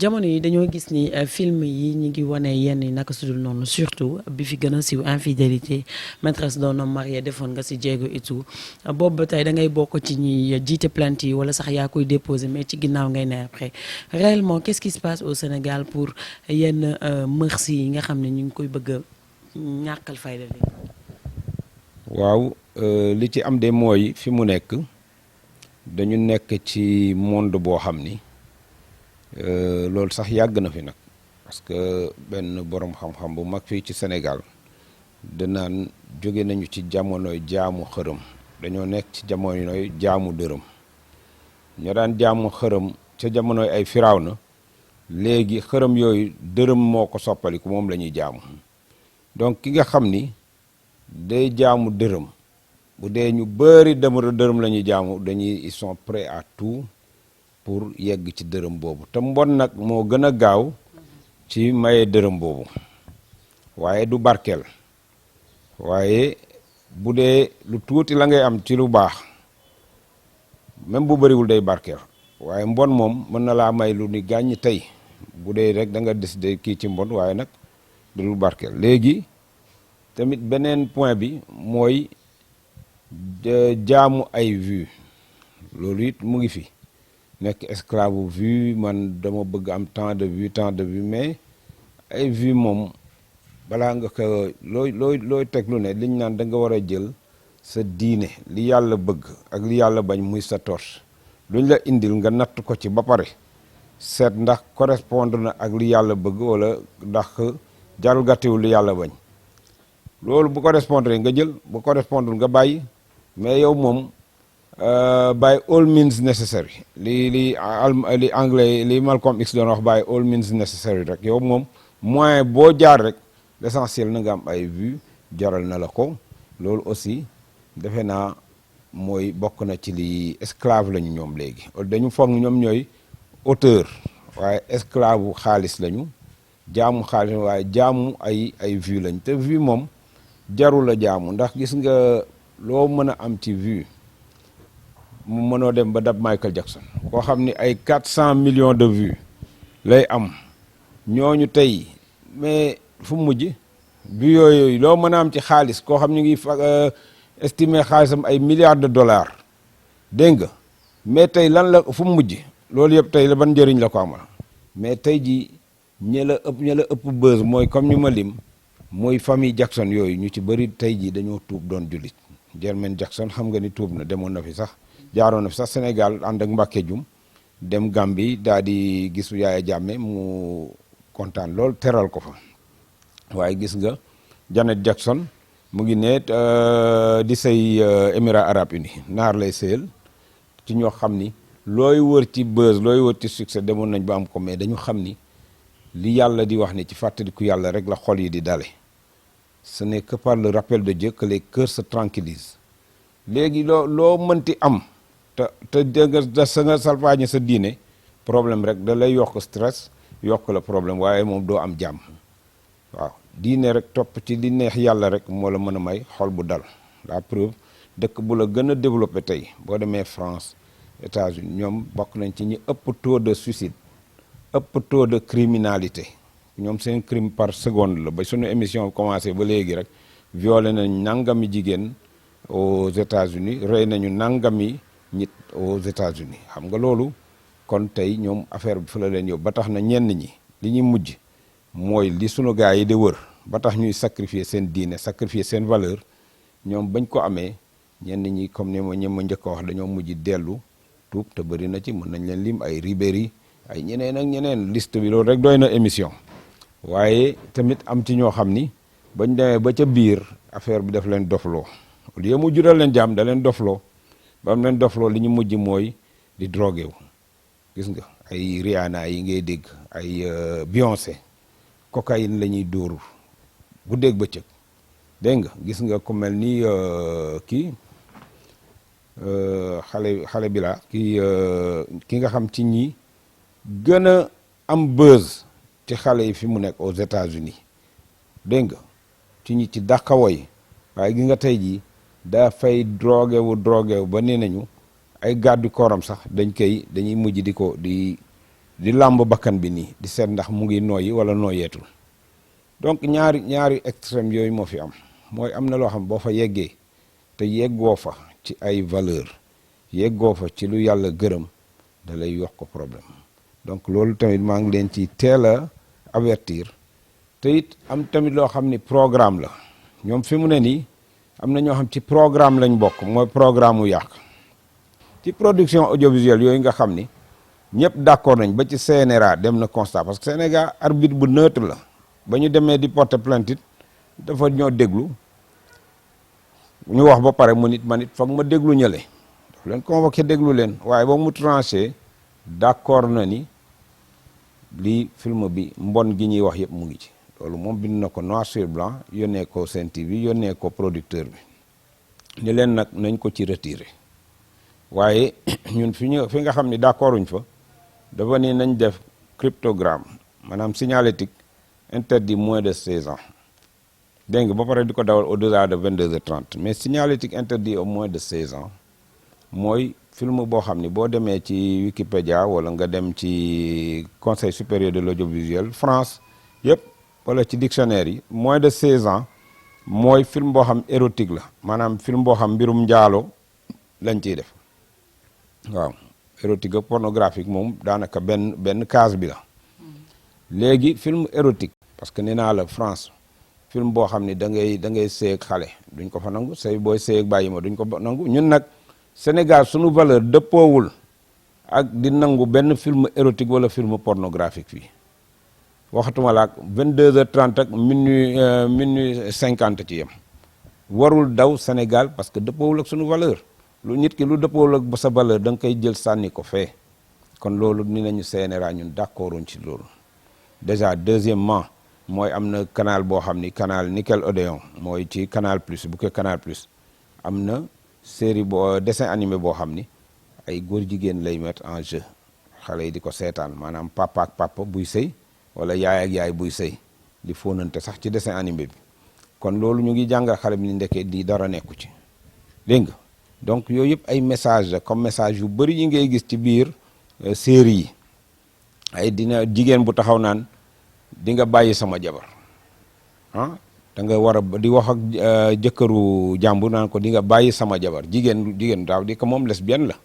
jamono yi dañoo gis ni film yi ñu ngi wane yenn yi naka sudul noonu surtout bi fi gën a siiw infidélité maîtresse d'un homme marié defoon nga si jéego et tout boobu ba tey da ngay bokk ci ñi jiite plainte yi wala sax yaa koy déposé mais ci ginnaaw ngay ne après réellement qu'est-ce qui se passe au Sénégal pour yenn mœurs yi nga xam ne ñu ngi koy bëgg a ñàkkal fayda li waaw li ci am de mooy fi mu nekk dañu nekk ci monde boo xam ni loolu sax yàgg na fi nag parce que benn borom xam-xam bu mag fii ci Sénégal danaan jóge nañu ci jamonoy jaamu xërëm dañoo nekk ci jamonoy jaamu dërëm ñoo daan jaamu xërëm ca jamonoy ay Firawna léegi xërëm yooyu dërëm moo ko soppaliku moom la ñuy jaamu donc ki nga xam ni day jaamu dërëm bu dee ñu bëri dërëm la ñuy jaamu dañuy ils sont prêts à tout pour yegg ci dërëm boobu te mbon nag moo gën a gaaw ci maye dërëm boobu waaye du barkeel waaye bu dee lu tuuti la ngay am ci lu baax même bu bëriwul day barkeel waaye mbon moom mën na laa may lu ni gàññ tey bu dee rek da nga décider kii ci mbon waaye nag du lu barkeel léegi tamit beneen point bi mooy jaamu ay vues loolu it mu ngi fi nekk esclave vue man dama bëgg am temps de vue mais ay vue moom balaa nga ko looy teg lu ne liñ naan da nga war a jël sa diine li yàlla bëgg ak li yàlla bañ muy sa torche luñ la indil nga natt ko ci ba pare seet ndax correspondre na ak li yàlla bëgg wala ndax jalgatiwul li yàlla bañ loolu bu correspondre nga jël bu correspondre nga bàyyi mais yow moom by all means necessary li anglais li Malcolm X doon wax by all means necessary rek yow moom moyen boo jaar rek l'essentiel na nga am ay vues jaral na la ko loolu aussi defe naa mooy bokk na ci li esclave lañu ñoom léegi dañu foog ñoom ñooy auteur waaye esclave bu xaalis lañu jaamu xaalis waaye jaamu ay vues lañ te vue moom jarul la jaamu ndax gis nga loo mën a am ci vue mu mënoo dem ba dab Michael Jackson koo xam ni ay 400 millions de vues lay am ñooñu tey mais fu mujj vues yooyu loo mën a am ci xaalis koo xam ñu ngi estimer xaalisam ay milliards de dollars dégg nga mais tey lan la fu mujj loolu yëpp tey la ban njëriñ la ko amal mais tey ji ña la ëpp buzz mooy comme ñu ma lim mooy famille Jackson yooyu ñu ci bëri tey ji dañoo tuub doon jullit Jermaine Jackson xam nga ni tuub na demoon na fi sax jaaroon na fi sax Sénégal ànd ak Mbacke Dioum dem Gambie daal di gis Yaaya Jammeh mu kontaan lool teral ko fa waaye gis nga Janet Jackson mu ngi ne di say Émirats Arabes Unis naar lay sëyal ci ñoo xam ni looy wër ci buzz looy wër ci succès demoon nañ ba am ko mais dañu xam ni li yàlla di wax ni ci fàttaliku yàlla rek la xol yi di dale ce n'est que par le rappel de Dieu que les cœurs se tranquillisent léegi loo mënti am te da sa nga salfaañe sa diine problème rek da lay yokk stress yokk la problème waaye moom doo am jàmm waaw diine rek topp ci li neex yàlla rek moo la mën a may xol bu dal la preuve dëkk bu la gën a développé tey boo demee France États-Unis ñoom bokk nañ ci ñi ëpp taux de suicide ëpp taux de criminalité ñoom seen crime par seconde la ba suñu émission commencé ba léegi rek violé nañ nangami jigéen aux États-Unis rey nañu nangami nit aux États-Unis xam nga loolu kon tey ñoom affaire bi fa la leen yóbbu ba tax na ñenn ñi li ñuy mujj mooy li sunu gars yi di wër ba tax ñuy sacrifier seen diine sacrifier seen valeur ñoom bañ ko amee ñenn ñi comme ni ma ñem ma njëkk a wax dañoo mujj dellu tuub te bëri na ci mën nañ leen lim ay Ribéry ay ñeneen ak ñeneen liste bi loolu rek doy na émission waaye tamit am ci ñoo xam ni bañ demee ba ca biir affaire bi daf leen dofloo au lieu mu jural leen jàmm da leen dofloo ba mu leen dofloo li ñu mujj mooy di drogué wu gis nga ay Rihanna yi ngay dégg ay Beyoncé cocaïne la ñuy dóoru bu dégg bëccëg dégg nga gis nga ku mel ni kii xale bi la ki nga xam ci ñi gën a am buzz ci xale yi fi mu nekk aux États-Unis dégg nga ci ñi ci dàqawoy waaye gi nga tey jii daa fay drogué wu ba nee nañu ay garde corps sax dañuy mujj di làmb bakkan bi nii di seet ndax mu ngi nooyi wala nooyeetul donc ñaari extrême yooyu moo fi am mooy am na loo xam boo fa yeggee te yeggoo fa ci ay valeur yeggoo fa ci lu yàlla gërëm da lay yokk ko problème donc loolu tamit maa ngi leen ci teel a avertir te it am tamit loo xam ni programme la ñoom fi mu ne nii am na ñoo xam ci programme lañ bokk mooy programme mu yàq ci production audiovisuelle yooyu nga xam ni ñëpp d'accord nañ ba ci CNRA dem na constat parce que Sénégal arbitre bu neutre la ba ñu demee di porter plainte it dafa ñoo déglu ñu wax ba pare man it foog ma déglu ñële daf leen convoqué déglu leen waaye ba mu tranché d'accord na ni lii film bi mbon gi ñuy wax yëpp mu ngi ci loolu moom bind na ko noir sur blanc yónnee ko Sen TV yónnee ko producteur bi ni leen nag nañ ko ci retiré waaye ñun fi nga xam ni d'accorduñ fa dafa ni nañ def cryptogramme maanaam signalétique interdit moins de 16 ans dégg nga ba pare di ko dawal au-delà de 22h30 mais signalétique interdit au moins de 16 ans mooy film boo xam ni boo demee ci Wikipédia wala nga dem ci Conseil supérieur de l'audiovisuel France yëpp wala ci dictionnaire yi moins de 16 ans mooy film boo xam érotique la maanaam film boo xam mbirum njaalo lañ ciy def waaw érotique ak pornographique moom daanaka benn case bi la léegi film érotique parce que nee naa la France film boo xam ni da ngay sëy ak xale duñ ko fa nangu say booy sëy ak bàyyi ma duñ ko nangu ñun nag Sénégal sunu valeur dëppoowul ak di nangu benn film érotique wala film pornographique fii waxatuma la ak 22h30 ak minuit 50 ci yem warul daw Sénégal parce que dëppoowul ak sunu valeur lu nit ki lu dëppoowul ak sa valeur da nga koy jël sànni ko fee kon loolu ni nañu CNRA ñun d'accorduñ ci loolu déjà deuxièmement mooy am na canal boo xam ni canal Nickelodeon mooy ci canal plus bu ko canal plus am na série dessin animé boo xam ni ay góor jigéen lay mettre en jeu xale yi di ko seetaan maanaam papa ak papa buy sëy wala yaay ak yaay buy sëy di fóonante sax ci dessin animé bi kon loolu ñu ngi jàngal xale bi ni ndekkee di dara nekku ci dégg nga donc yooyu yëpp ay message la comme message yu bëri yi ngay gis ci biir série yi ay dina jigéen bu taxaw naan di nga bàyyi sama jabar ah da nga war a di wax ak jëkkëru jàmbur naan ko di nga bàyyi sama jabar jigéen daaw di ko moom lesbienne la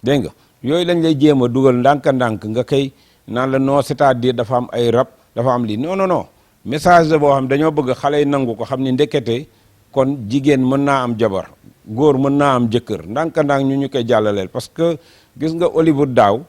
dégg nga yooyu lañ lay jéem a dugal ndànk-ndànk nga koy naan la non c'est-à-dire dafa am ay rab dafa am lii non message la boo xam dañoo bëgg xale yi nangu ko xam ni ndekete kon jigéen mën naa am jabar góor mën naa am jëkkër ndànk-ndànk ñu koy jàllaleel parce que gis nga Hollywood daaw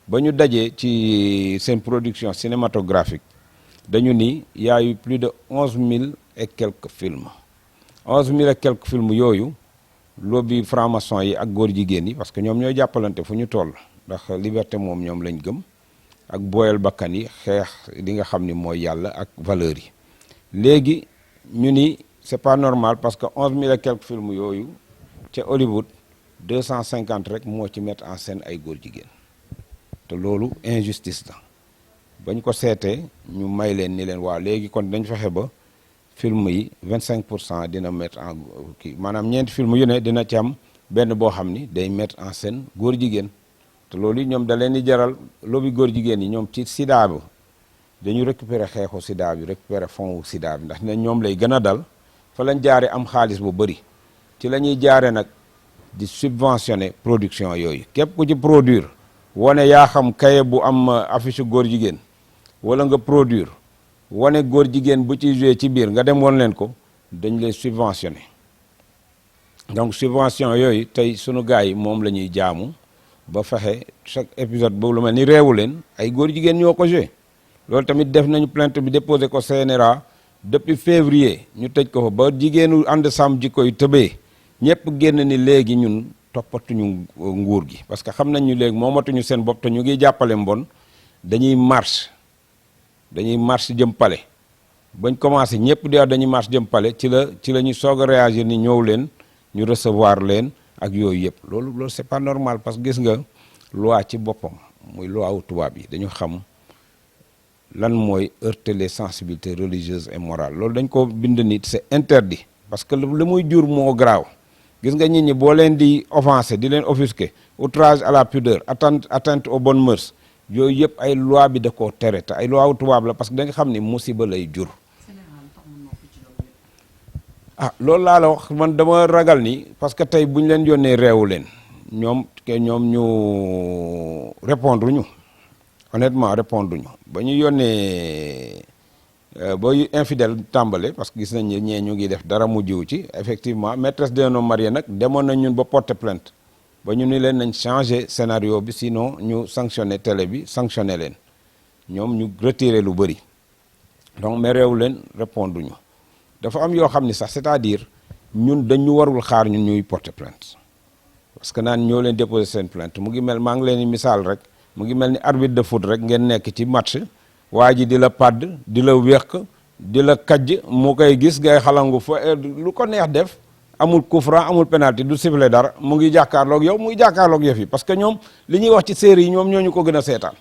ba ñu dajee ci seen production cinématographique dañu ni y a eu plus de 11 000 et quelques films 11 000 et quelques films yooyu lobby franc-maçon yi ak góor jigéen yi parce que ñoom ñooy jàppalante fu ñu toll ndax liberté moom ñoom lañ gëm ak booyal bakkan yi xeex li nga xam ni mooy yàlla ak valeurs yi léegi ñu ni c'est pas normal parce que 11 000 et quelques films yooyu ca Hollywood 250 rek moo ci mettre en scène ay góor jigéen te loolu injustice la bañ ko seetee ñu may leen ni leen waaw léegi kon dañ fexe ba film yi 25% dina mettre en kii maanaam ñeenti film yu ne dina ci am benn boo xam ni day mettre en scène góor jigéen te loolu yi ñoom da leen di jaral lobby góor jigéen yi ñoom ci sida bi dañu récupérer xeexu sida bi récupérer fond wu sida bi ndax ne ñoom lay gën a dal fa lañ jaare am xaalis bu bëri ci la ñuy jaare nag di subventionner production yooyu képp ku ci produire wane yaa xam kaye bu am affiche góor jigéen wala nga produire wane góor jigéen bu ci joué ci biir nga dem woon leen ko dañ lay subventionner donc subvention yooyu tey sunu gars yi moom la ñuy jaamu ba fexe chaque épisode boobu lu mel ni réewu leen ay góor jigéen ñoo ko joué loolu tamit def nañu plainte bi déposé ko CNRA depuis février ñu tëj ko fa ba jigéenu ànd sàmm jikko yi tëbee ñëpp génn ni léegi ñun toppatuñu nguur gi parce que xam nañ ñu léegi moomatuñu seen bopp te ñu ngi jàppale mbon dañuy marche jëm pale bañ commencé ñëpp di wax dañuy marche jëm pale ci la ñuy soog a réagir ni ñëw leen ñu recevoir leen ak yooyu yëpp loolu c'est pas normal parce que gis nga loi ci boppam muy loi wu tubaab yi dañu xam lan mooy heurter les sensibilités religieuses et morales loolu dañ ko bind nit c'est interdit parce que li muy jur moo graaw gis nga nit ñi boo leen di offenser di leen offusquer outrage à la pudeur atteinte aux bonnes mœurs yooyu yëpp ay loi bi da koo tere te ay loi wu tubaab la parce que da nga xam ni musiba lay jur loolu laa la wax man dama ragal ni parce que tey bu ñu leen yónnee réewu leen ñoom ñu répondre ñu honnêtement répondre ñu ba ñu yónnee ba infidèle tàmbale parce que gis nañ ñee ñu ngi def dara mu jiw ci effectivement maîtresse d'un homme marié nag demoon nañ ñun ba porter plainte ba ñu ni leen nañ changer scénario bi sinon ñu sanctionner télé bi sanctionner leen ñoom ñu retirer lu bëri donc mais réew leen répondre ñu dafa am yoo xam ni sax c'est-à-dire ñun dañu warul xaar ñun ñuy porter plainte parce que naan ñoo leen déposer seen plainte mu ngi mel maa ngi leen di misaal rek mu ngi mel ni arbitre de foot rek ngeen nekk ci match waa ji di la padd di la wéq di la kajj mu koy gis ngay xalangu fa lu ko neex def amul coup franc amul penalty du siffler dara mu ngi jàkkaarloog yow mu ngi jàkkaarloog yëf yi parce que ñoom li ñuy wax ci série yi ñoom ñoo ñu ko gën a seetaan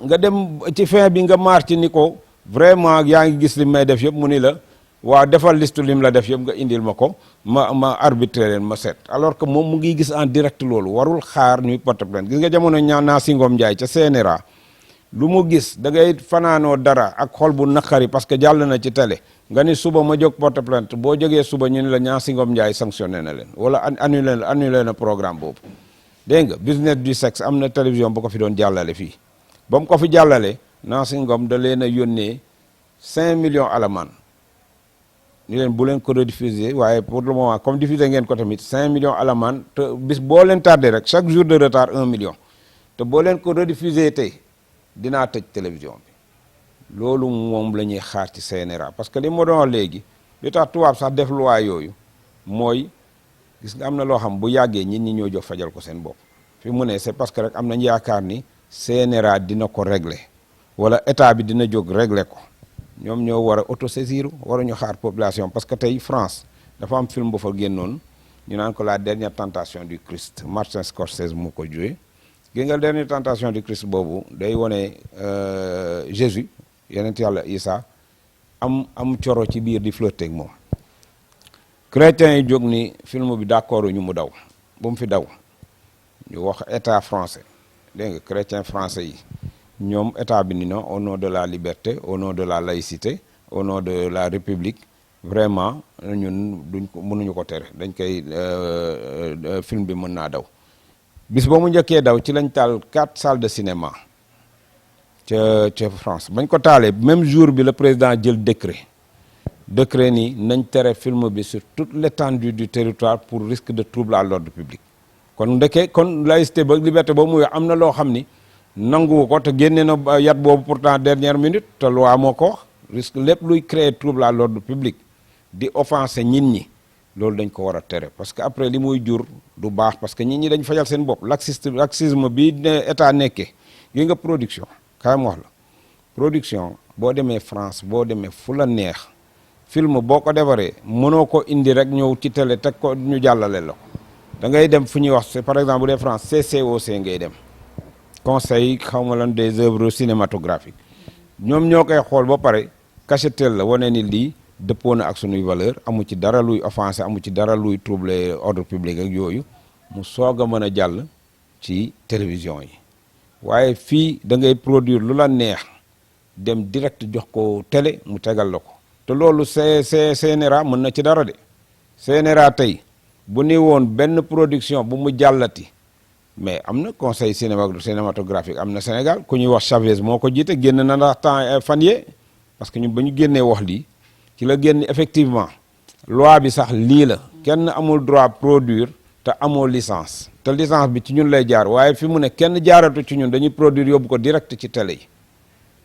nga dem ci fin bi nga maar ci ni ko vraiment yaa ngi gis li may def yëpp mu ni la waaw defal liste lim la def yëpp nga indil ma ko ma arbitré leen ma seet alors que moom mu ngi gis en direct loolu warul xaar ñuy porter plainte gis nga jamono naa si Ngom Ndiaye ca CNRA lu mu gis da ngay fanaanoo dara ak xol bu naqari parce que jàll na ci télé nga ni suba ma jóg porter plainte boo jógee suba ñu ni la ñaa si Ngom Ndiaye sanctionné na leen wala annulé na programme boobu dégg nga business du sexe am na télévision bu ko fi doon jàllale fii ba mu ko fi jàllale naa si Ngom da leen a yónnee 5 millions alamaan ni leen bu leen ko rediffuser waaye pour le moment comme diffuser ngeen ko tamit 5 millions alamaan te bis boo leen tardé rek chaque jour de retard 1 million te boo leen ko rediffuser tey dinaa tëj télévision bi loolu moom la ñuy xaar ci CNRA parce que li ma doon wax léegi li tax tubaab sax def loi yooyu mooy gis nga am na loo xam bu yàggee nit ñi ñoo jóg fajal ko seen bopp fi mu ne c'est parce que rek am nañ yaakaar ni CNRA dina ko régler wala état bi dina jóg régler ko ñoom ñoo war a autosaisir waruñu xaar population parce que tey France dafa am film bu fa génnoon ñu naan ko la dernière tentation du Christ Martin Scorsese moo ko joué gi nga dernière tentation du Christ boobu day wone Jésus yonent yàlla Isa am coro ci biir di flirter ak moom chrétiens yi jóg ni film bi d'accord ñu mu daw bu mu fi daw ñu wax état français dégg nga chrétien français yi ñoom état bi ni non au nom de la liberté au nom de la laïcité au nom de la république vraiment ñun duñ ko mënuñu ko tere dañ koy film bi mën naa daw bis ba mu njëkkee daw ci lañ taal 4 salles de cinéma ca France bañ ko taalee même jour bi le président jël décret ni nañ tere film bi sur toute l'étendue du territoire pour risque de trouble à l'ordre public kon kon laïcité ba liberté boobu muy am na loo xam ni nanguwu ko te génne na yat boobu pourtant dernière minute te loi moo ko wax risque lépp luy créer trouble à l'ordre public di offenser nit ñi loolu dañ ko war a tere parce que après li muy jur du baax parce que nit ñi dañ fajal seen bopp laxisme bi état nekkee gi nga production kaay ma wax la production boo demee France boo demee fu la neex film boo ko defaree mënoo ko indi rek ñëw ci télé teg ko ñu jàllale la ko da ngay dem fu ñuy wax par exemple bu dee France CCOC ngay dem conseil xaw ma lan des œuvres cinématographiques ñoom ñoo koy xool ba pare cachetel la wane ni lii dëppoo na ak sunuy valeur amu ci dara luy offensé amu ci dara luy troubler ordre public ak yooyu mu soog a mën a jàll ci télévision yi waaye fii da ngay produire lu la neex dem direct jox ko télé mu tegal la ko te loolu CNRA mën na ci dara de CNRA tey bu ni woon benn production bu mu jàllati mais am na conseil cinématographique am na Sénégal ku ñuy wax Chavez moo ko jiite génn na ndax temps fan yee parce que ñun ba ñu génnee wax lii ci la génn effectivement loi bi sax lii la kenn amul droit produire te amoo licence te licence bi ci ñun lay jaar waaye fi mu ne kenn jaaratu ci ñun dañuy produire yóbbu ko direct ci télé yi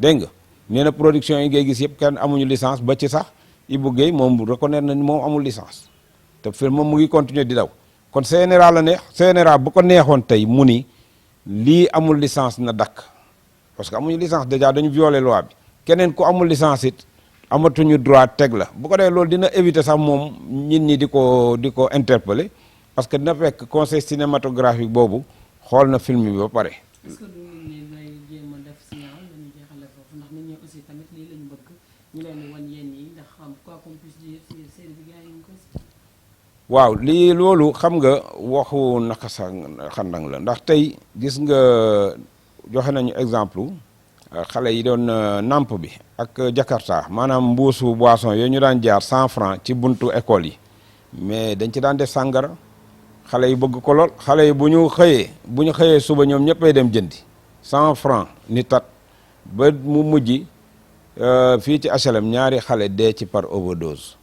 dégg nga nee na production yi ngay gis yëpp kenn amuñu licence ba ci sax Ibou Guèye moom reconnaître na ni moom amul licence te film moom mu ngi continuer di daw kon CNRA la neex CNRA bu ko neexoon tey mu ni lii amul licence na dakk parce que amuñu licence déjà dañu violer loi bi keneen ku amul licence it amatuñu droit teg la bu ko defee loolu dina éviter sax moom nit ñi di ko interpeller parce que dina fekk conseil cinématographique boobu xool na film bi ba pare. est-ce que du nit ñi lay jéem a def signal dañu jeexale foofu ndax nit ñi yi ndax quoi qu'on puisse dire série bi gars yi ngi koy. waaw lii loolu xam nga waxu naka sa xandang la ndax tey gis nga joxe nañu exemple xale yi doon namp bi ak Jakarta maanaam mbuusu boisson yooyu ñu daan jaar 100 francs ci buntu école yi mais dañ ci daan def sàngara xale yi bëgg ko lool xale yi bu ñu xëyee suba ñoom ñëppay dem jëndi 100 francs ni tat ba mu mujj fii ci HLM ñaari xale dee ci par overdose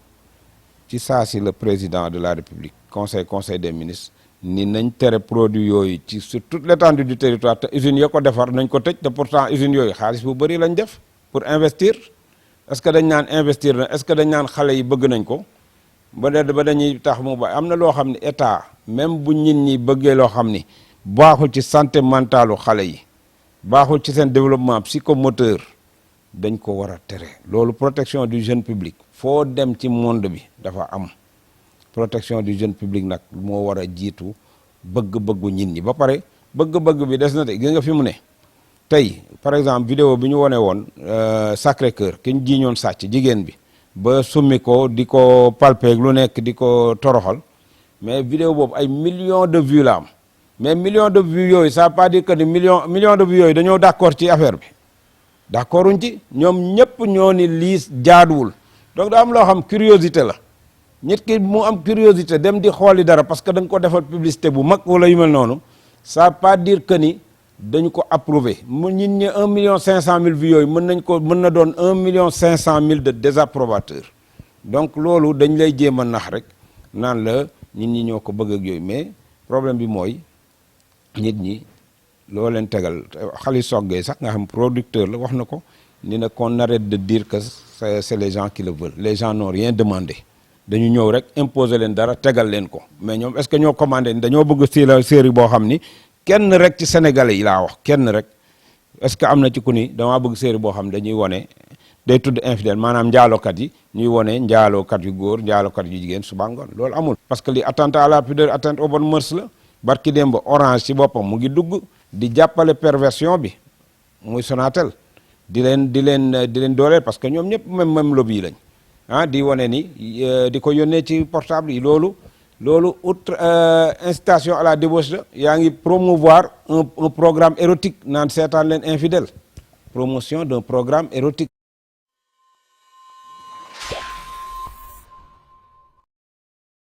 ci saa si le président de la République conseil des ministres ni nañ tere produit yooyu ci sur toute l'étendue du territoire te usines ya ko defar nañ ko tëj te pourtant usines yooyu xaalis bu bëri lañ def pour investir est-ce que dañ naan investir na est-ce que dañ naan xale yi bëgg nañ ko ba dañuy tax mu ba am na loo xam ne état même bu nit ñi bëggee loo xam ni baaxul ci santé mentalu xale yi baaxul ci seen développement psychomoteur dañ ko war a tere loolu protection du jeune public foo dem ci monde bi dafa am protection du jeune public nag moo war a jiitu bëgg-bëggu nit ñi ba pare bëgg-bëgg bi des na de gis nga fi mu ne tey par exemple vidéo bi ñu wone woon Sacré-Cœur ki ñu jiiñoon sàcc jigéen bi ba summi ko di ko palpeeg lu nekk di ko toroxal mais vidéo boobu ay millions de vues la am mais millions de vues yooyu ça veut pas dire que ni millions de vues yooyu dañoo d'accord ci affaire bi d'accorduñ ci ñoom ñëpp ñoo ni lii jaaduwul donc daa am loo xam curiosité la nit ki mu am curiosité dem di xooli dara parce que da nga ko defal publicité bu mag wala yu mel noonu ça veut pas dire que ni dañu ko approuvé mu nit ñi 1,5 million vues yooyu mën na doon 1,5 million de désapprobateurs donc loolu dañ lay jéem a nax rek naan la nit ñi ñoo ko bëgg ak yooyu mais problème bi mooy nit ñi loo leen tegal xali soggee sax nga xam producteur la wax na ko ni na qu'on arrête de dire que c'est les gens qui le veulent les gens n'ont rien demandé dañu ñëw rek imposer leen dara tegal leen ko mais ñoom est-ce que ñoo commandé ni dañoo bëgg série boo xam ni kenn rek ci sénégalais yi laa wax kenn rek est-ce que am na ci ku ni damaa bëgg série boo xam ne dañuy wone day tudd infidèle maanaam njaalokat yi ñuy wone njaalookat yu góor njaalokat yu jigéen suba ngoon loolu amul parce que li atteinte à la pudeur atteinte aux bonnes mœurs la barki démb Orange ci boppam mu ngi dugg di jàppale perversion bi muy Sonatel di leen dooleel parce que ñoom ñëpp même lobby yi lañ ah di wane ni di ko yónnee ci portable yi loolu outre incitation à la débauche la yaa ngi promouvoir un programme érotique naan seetaan leen infidèle promotion d'un programme érotique